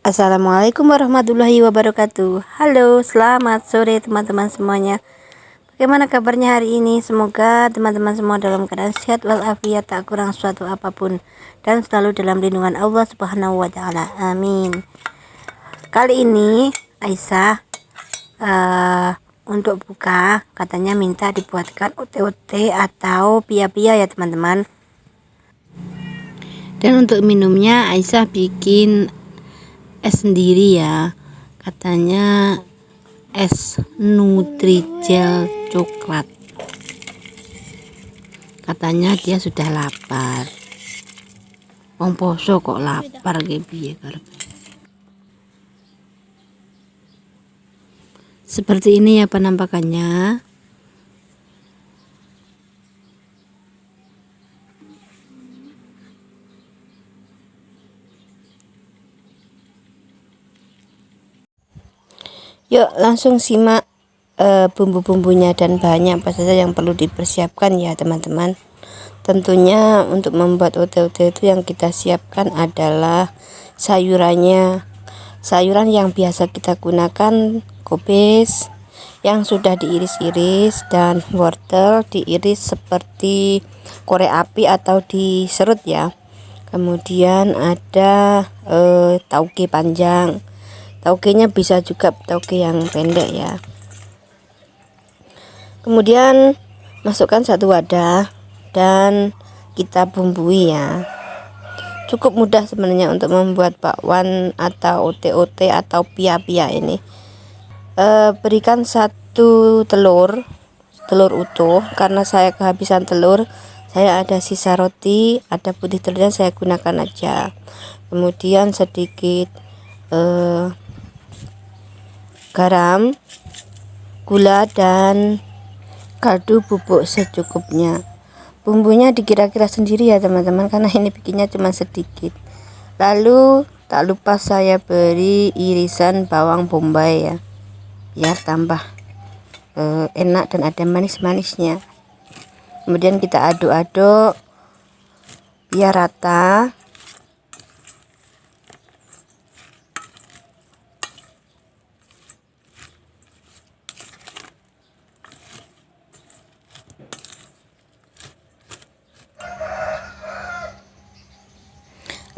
Assalamualaikum warahmatullahi wabarakatuh. Halo, selamat sore teman-teman semuanya. Bagaimana kabarnya hari ini? Semoga teman-teman semua dalam keadaan sehat walafiat, tak kurang suatu apapun, dan selalu dalam lindungan Allah Subhanahu wa Ta'ala. Amin. Kali ini Aisyah untuk buka katanya minta dibuatkan ote-ote atau pia-pia ya teman-teman. Dan untuk minumnya Aisyah bikin es sendiri ya, katanya es Nutrijel coklat. Katanya dia sudah lapar. Wong poso kok lapar kayak piye karepe. Seperti ini ya penampakannya. Yuk langsung simak bumbu-bumbunya dan bahannya apa saja yang perlu dipersiapkan ya teman-teman. Tentunya untuk membuat ote-ote itu yang kita siapkan adalah sayurannya. Sayuran yang biasa kita gunakan kobis yang sudah diiris-iris, dan wortel diiris seperti korek api atau diserut ya. Kemudian ada tauge panjang. Taugenya bisa juga tauge yang pendek ya. Kemudian masukkan satu wadah dan kita bumbui ya. Cukup mudah sebenarnya untuk membuat bakwan atau ote-ote atau pia-pia ini. Berikan satu telur utuh, karena saya kehabisan telur. Saya ada sisa roti, ada putih telurnya saya gunakan aja. Kemudian sedikit garam, gula, dan kaldu bubuk secukupnya. Bumbunya dikira-kira sendiri ya teman-teman, karena ini bikinnya cuma sedikit. Lalu tak lupa saya beri irisan bawang bombay ya, biar tambah enak dan ada manis-manisnya. Kemudian kita aduk-aduk biar rata.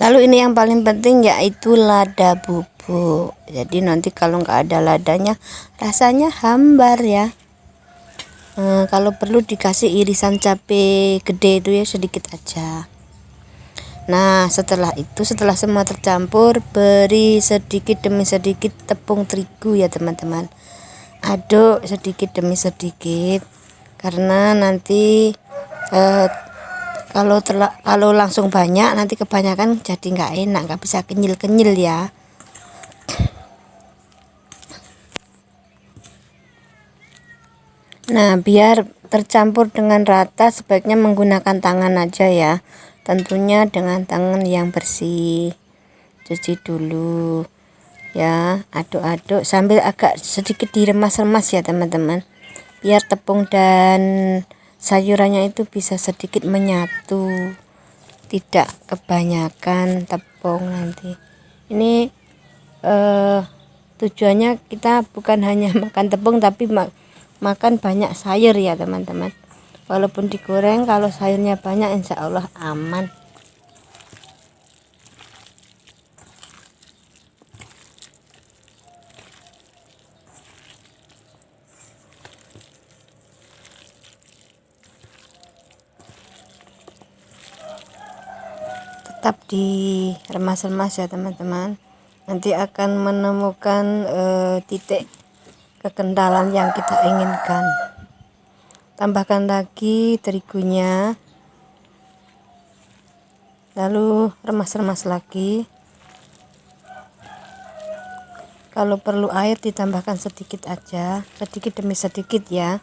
Lalu ini yang paling penting yaitu lada bubuk. Jadi nanti kalau nggak ada ladanya rasanya hambar ya. Kalau perlu dikasih irisan cabai gede itu ya, sedikit aja. Nah setelah itu, setelah semua tercampur, beri sedikit demi sedikit tepung terigu ya teman-teman. Aduk sedikit demi sedikit, karena nanti kalau langsung banyak nanti kebanyakan jadi nggak enak, nggak bisa kenyil-kenyil ya. Nah biar tercampur dengan rata sebaiknya menggunakan tangan aja ya, tentunya dengan tangan yang bersih. Cuci dulu ya, aduk-aduk sambil agak sedikit diremas-remas ya teman-teman, biar tepung dan sayurannya itu bisa sedikit menyatu, tidak kebanyakan tepung nanti. Ini tujuannya kita bukan hanya makan tepung, tapi makan banyak sayur ya teman-teman. Walaupun digoreng, kalau sayurnya banyak insya Allah aman. Tetap diremas-remas ya teman-teman, nanti akan menemukan titik kekentalan yang kita inginkan. Tambahkan lagi terigunya, lalu remas-remas lagi. Kalau perlu air ditambahkan sedikit aja, sedikit demi sedikit ya.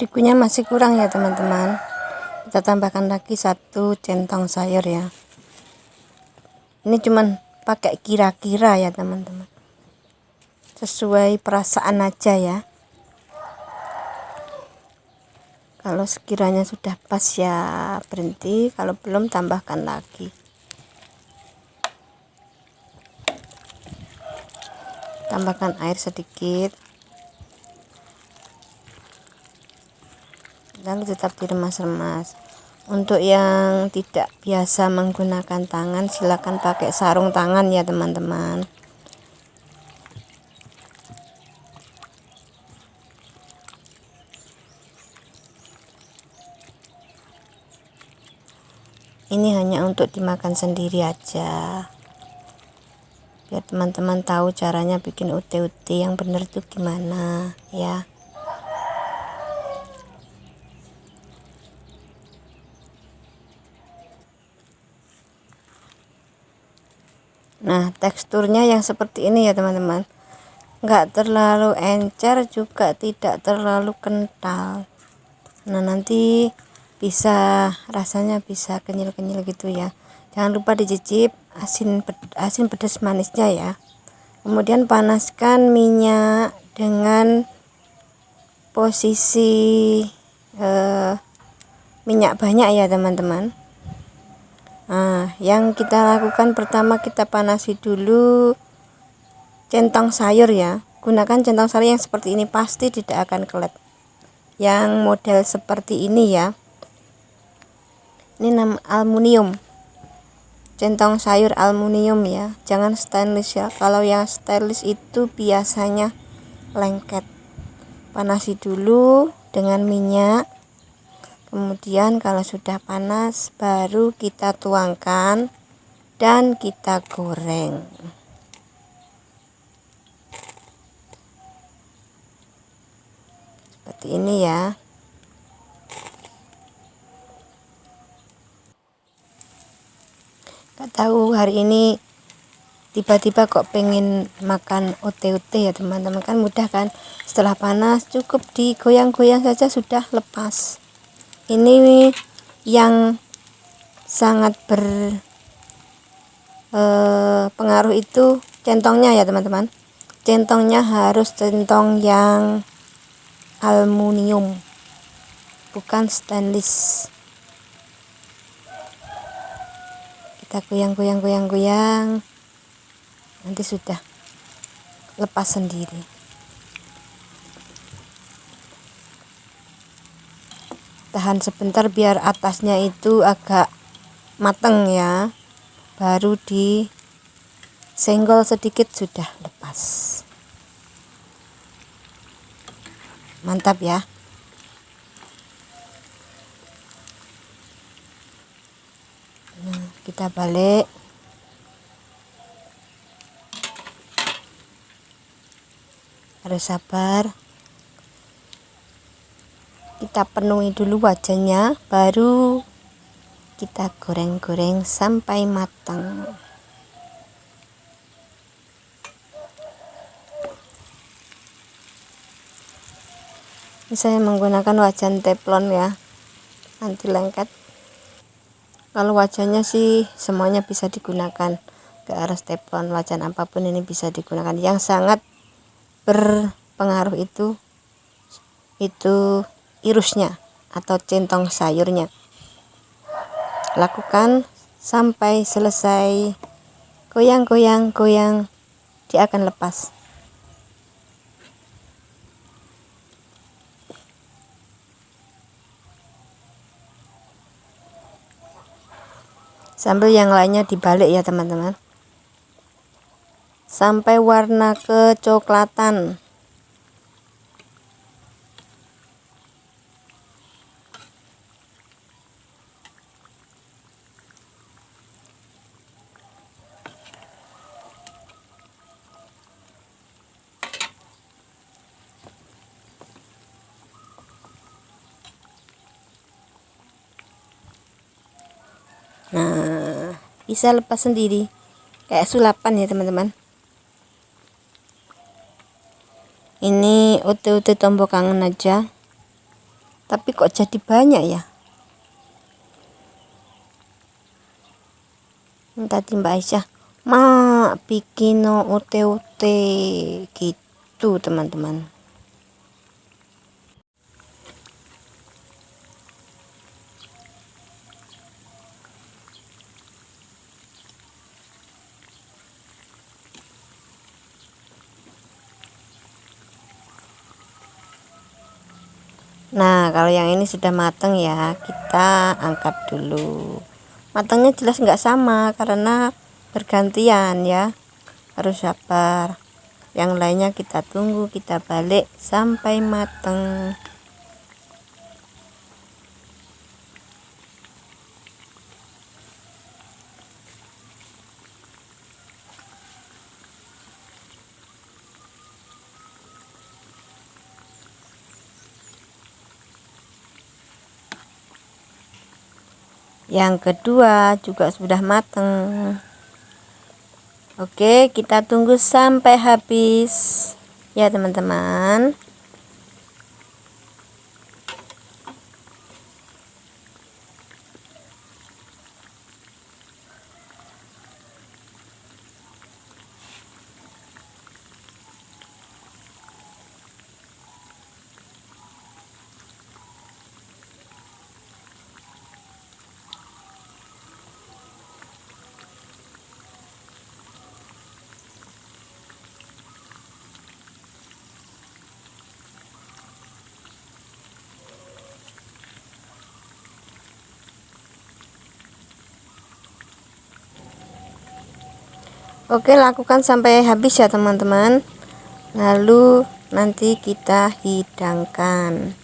terigunya masih kurang ya teman-teman, kita tambahkan lagi 1 centong sayur ya. Ini cuman pakai kira-kira ya teman-teman, sesuai perasaan aja ya. Kalau sekiranya sudah pas ya berhenti, kalau belum tambahkan lagi. Tambahkan air sedikit, lalu tetap diremas-remas. Untuk yang tidak biasa menggunakan tangan, silakan pakai sarung tangan ya teman-teman. Ini hanya untuk dimakan sendiri aja, biar teman-teman tahu caranya bikin ute-ute yang bener tuh gimana ya. Nah, teksturnya yang seperti ini ya teman-teman, nggak terlalu encer juga tidak terlalu kental. Nah, nanti bisa rasanya bisa kenyal-kenyal gitu ya. Jangan lupa dicicip asin pedas manisnya ya. Kemudian panaskan minyak dengan posisi minyak banyak ya teman-teman. Nah, yang kita lakukan pertama, kita panasi dulu centong sayur ya. Gunakan centong sayur yang seperti ini, pasti tidak akan kelet. Yang model seperti ini ya, ini nama aluminium, centong sayur aluminium ya, jangan stainless ya. Kalau yang stainless itu biasanya lengket. Panasi dulu dengan minyak, kemudian kalau sudah panas baru kita tuangkan dan kita goreng. Seperti ini ya. Gak tahu hari ini tiba-tiba kok pengen makan ote-ote ya teman-teman, kan mudah kan, setelah panas cukup digoyang-goyang saja sudah lepas. Ini yang sangat berpengaruh itu centongnya ya teman-teman. Centongnya harus centong yang aluminium, bukan stainless. Kita goyang, nanti sudah lepas sendiri. Tahan sebentar biar atasnya itu agak mateng ya, baru disenggol sedikit sudah lepas. Mantap ya. Nah, kita balik. Harus sabar. Kita penuhi dulu wajannya, baru kita goreng-goreng sampai matang. Ini saya menggunakan wajan teflon ya, anti lengket. Kalau wajannya sih semuanya bisa digunakan, gak harus teflon, wajan apapun ini bisa digunakan. Yang sangat berpengaruh itu irusnya atau centong sayurnya. Lakukan sampai selesai, goyang, dia akan lepas. Sambil yang lainnya dibalik ya teman-teman, sampai warna kecoklatan. Nah, bisa lepas sendiri kayak sulapan ya teman-teman. Ini ute-ute tombok kangen aja, Tapi kok jadi banyak ya? Ini tadi Mbak Aisyah bikin ote-ote gitu teman-teman. Nah, kalau yang ini sudah matang ya, kita angkat dulu. Matangnya jelas nggak sama karena bergantian ya, harus sabar. Yang lainnya kita tunggu, kita balik sampai matang. Yang kedua juga sudah matang. Oke, kita tunggu sampai habis ya teman-teman. Oke, lakukan sampai habis ya teman-teman. Lalu nanti kita hidangkan.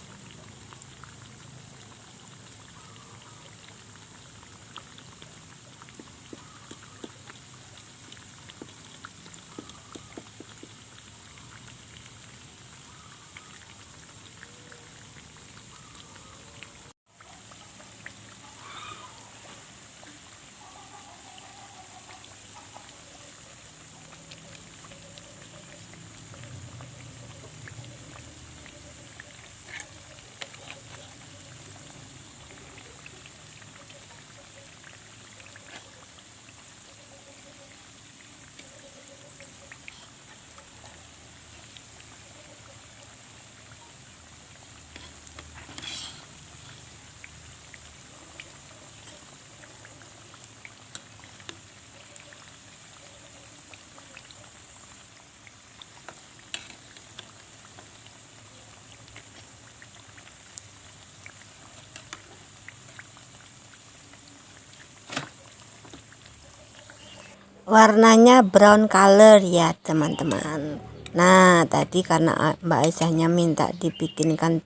Warnanya brown color ya teman-teman. Nah, tadi karena Mbak Aisyahnya minta dibikinkan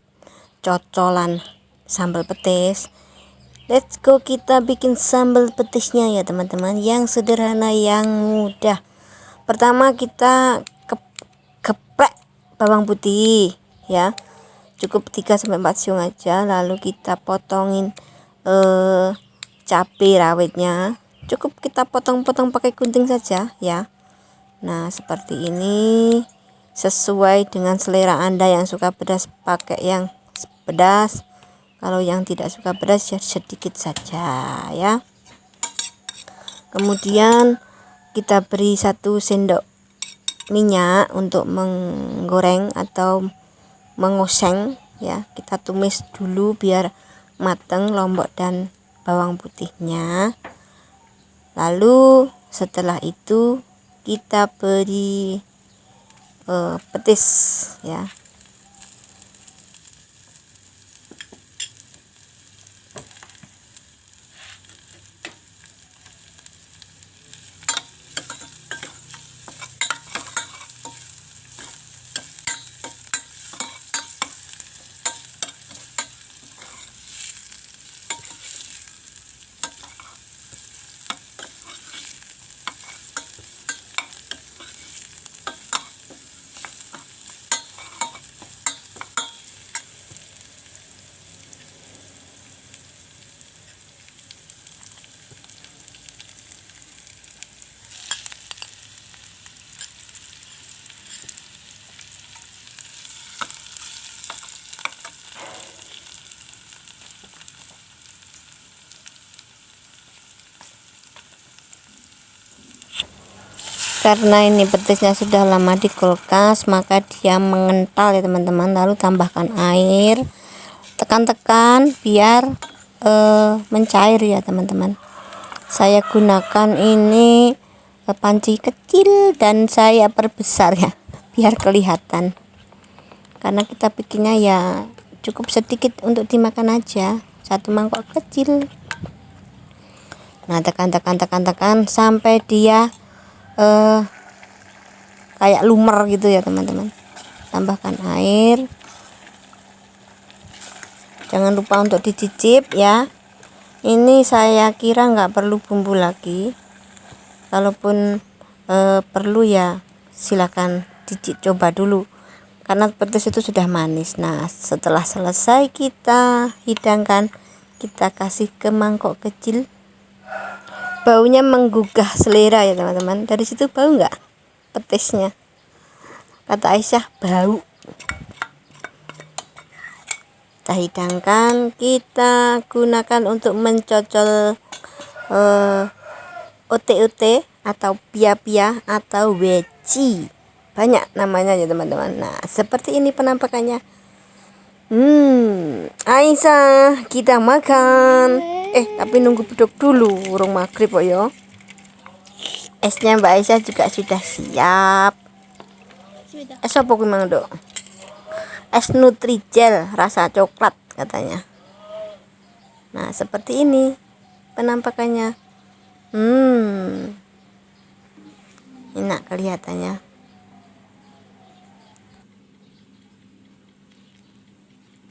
cocolan sambal petis, let's go, kita bikin sambal petisnya ya teman-teman, yang sederhana, yang mudah. Pertama kita geprek bawang putih ya, cukup 3-4 siung aja. Lalu kita potongin cabai rawitnya, cukup kita potong-potong pakai gunting saja ya. Nah, seperti ini, sesuai dengan selera Anda. Yang suka pedas pakai yang pedas, kalau yang tidak suka pedas ya sedikit saja ya. Kemudian kita beri 1 sendok minyak untuk menggoreng atau mengoseng ya. Kita tumis dulu biar matang lombok dan bawang putihnya. Lalu setelah itu kita beri petis ya. Karena ini petisnya sudah lama di kulkas, maka dia mengental ya teman-teman. Lalu tambahkan air, tekan-tekan biar mencair ya teman-teman. Saya gunakan ini panci kecil dan saya perbesar ya, biar kelihatan. Karena kita bikinnya ya cukup sedikit untuk dimakan aja, 1 mangkok kecil. Nah, tekan sampai dia kayak lumer gitu ya teman-teman. Tambahkan air, jangan lupa untuk dicicip ya. Ini saya kira nggak perlu bumbu lagi. Kalaupun perlu ya silakan coba dulu, karena petis itu sudah manis. Nah, setelah selesai kita hidangkan, kita kasih ke mangkok kecil. Baunya menggugah selera ya teman-teman. Dari situ bau nggak petisnya? Kata Aisyah bau. Kita hidangkan, kita gunakan untuk mencocol ote-ote atau pia-pia atau weci, banyak namanya ya teman-teman. Nah, seperti ini penampakannya. Aisyah, kita makan. Tapi nunggu beduk dulu, urung maghrib kok ya. Esnya Mbak Aisyah juga sudah siap. Es apa kuwi mang, Dok? Es Nutrijel rasa coklat katanya. Nah, seperti ini penampakannya. Enak kelihatannya.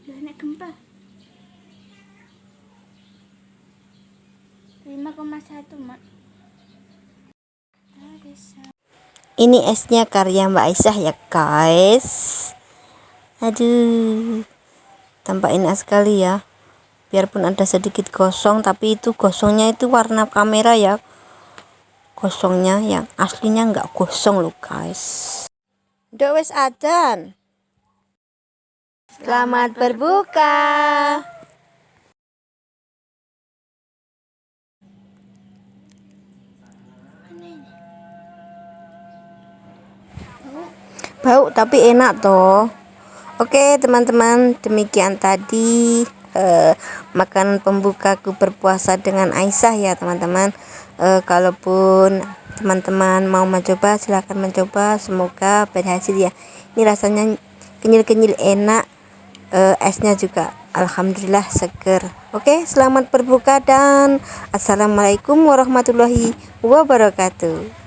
Enak gempa 5,1 mak. Ini esnya karya Mbak Aisyah ya guys. Aduh, tampak enak sekali ya. Biarpun ada sedikit gosong, tapi itu gosongnya itu warna kamera ya. Gosongnya yang aslinya nggak gosong loh guys. Udah wes adan. Selamat berbuka. Bau tapi enak toh. Oke teman-teman, demikian tadi makanan pembukaku berpuasa dengan Aisyah ya teman-teman. Kalaupun teman-teman mau mencoba, silahkan mencoba, semoga berhasil ya. Ini rasanya kenyil-kenyil enak, esnya juga alhamdulillah seger. Oke, selamat berbuka dan assalamualaikum warahmatullahi wabarakatuh.